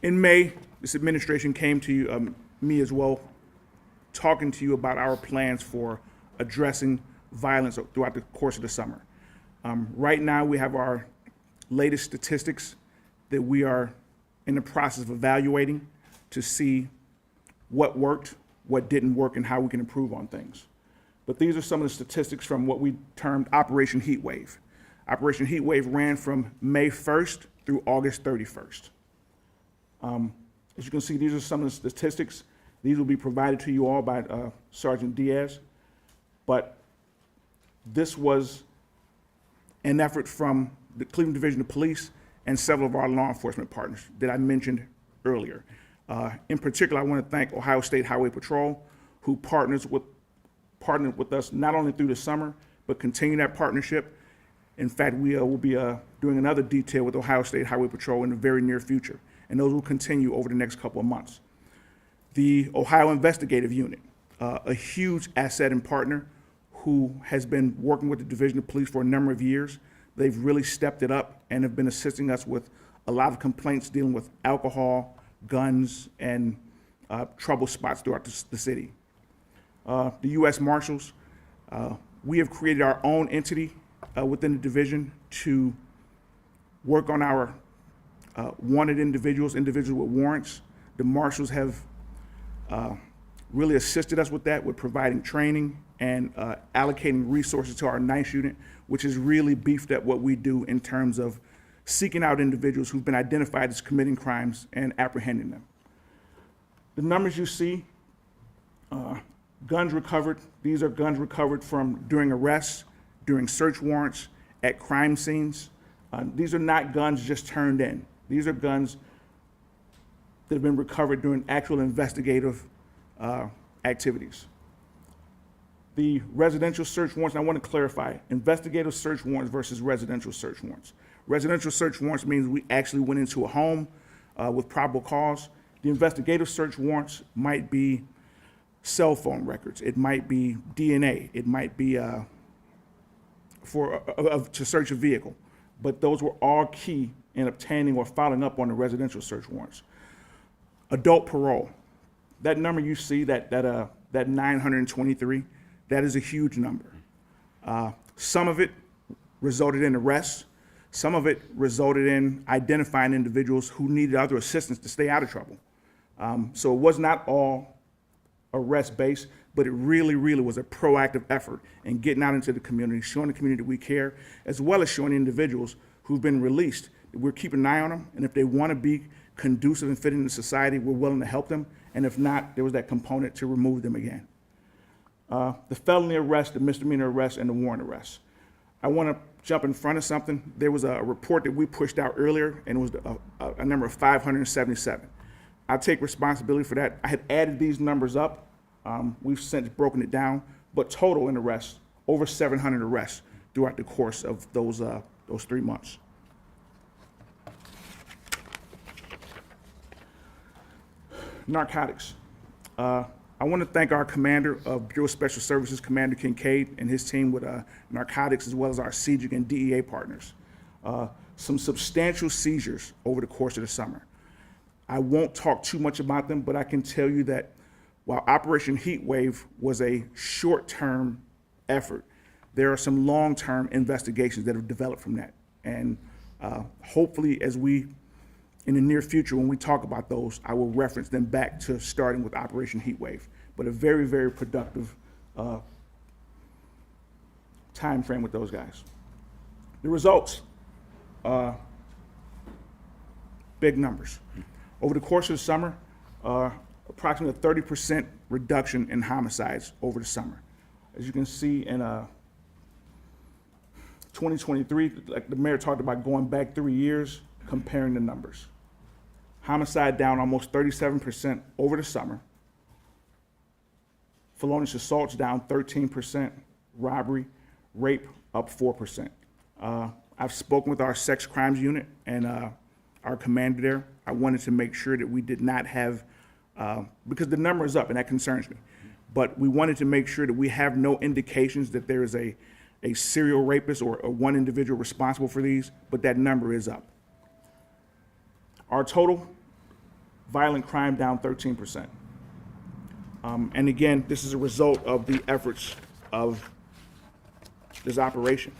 In May, this administration came to you, me as well, talking to you about our plans for addressing violence throughout the course of the summer. Right now, we have our latest statistics that we are in the process of evaluating to see what worked, what didn't work, and how we can improve on things. But these are some of the statistics from what we termed Operation Heatwave. Operation Heatwave ran from May 1st through August 31st. As you can see, these are some of the statistics. These will be provided to you all by Sergeant Diaz. But this was an effort from the Cleveland Division of Police and several of our law enforcement partners that I mentioned earlier. In particular, I want to thank Ohio State Highway Patrol, who partnered with us not only through the summer, but continue that partnership. In fact, we will be doing another detail with Ohio State Highway Patrol in the very near future, and those will continue over the next couple of months. The Ohio Investigative Unit, a huge asset and partner who has been working with the Division of Police for a number of years. They've really stepped it up and have been assisting us with a lot of complaints dealing with alcohol, guns, and trouble spots throughout the city. The U.S. Marshals, we have created our own entity within the division to work on our wanted individuals with warrants. The Marshals have really assisted us with that, with providing training and allocating resources to our NICE unit, which has really beefed up what we do in terms of seeking out individuals who've been identified as committing crimes and apprehending them. The numbers you see, guns recovered, these are guns recovered from during arrests, during search warrants, at crime scenes. These are not guns just turned in. These are guns that have been recovered during actual investigative activities. The residential search warrants, and I want to clarify, investigative search warrants versus residential search warrants. Residential search warrants means we actually went into a home with probable cause. The investigative search warrants might be cell phone records. It might be DNA. It might be to search a vehicle. But those were all key in obtaining or following up on the residential search warrants. Adult parole. That number you see, that 923, that is a huge number. Some of it resulted in arrests. Some of it resulted in identifying individuals who needed other assistance to stay out of trouble. So it was not all arrest-based, but it really, really was a proactive effort in getting out into the community, showing the community that we care, as well as showing individuals who've been released that we're keeping an eye on them, and if they want to be conducive and fit into society, we're willing to help them, and if not, there was that component to remove them again. The felony arrest, the misdemeanor arrest, and the warrant arrest. I want to jump in front of something. There was a report that we pushed out earlier, and it was a number of 577. I take responsibility for that. I had added these numbers up. We've since broken it down, but total in arrests, over 700 arrests throughout the course of those 3 months. Narcotics. I want to thank our commander of Bureau of Special Services, Commander Kincaid, and his team with narcotics, as well as our CJIC and DEA partners. Some substantial seizures over the course of the summer. I won't talk too much about them, but I can tell you that while Operation Heatwave was a short-term effort, there are some long-term investigations that have developed from that. And hopefully, as we, in the near future, when we talk about those, I will reference them back to starting with Operation Heatwave. But a very, very productive time frame with those guys. The results, big numbers. Over the course of the summer, approximately a 30% reduction in homicides over the summer. As you can see in 2023, like the mayor talked about going back 3 years, comparing the numbers. Homicide down almost 37% over the summer. Felonious assaults down 13%. Robbery, rape up 4%. I've spoken with our sex crimes unit and our commander there. I wanted to make sure that we did not have, because the number is up and that concerns me, but we wanted to make sure that we have no indications that there is a serial rapist or one individual responsible for these, but that number is up. Our total violent crime down 13%. And again, this is a result of the efforts of this operation.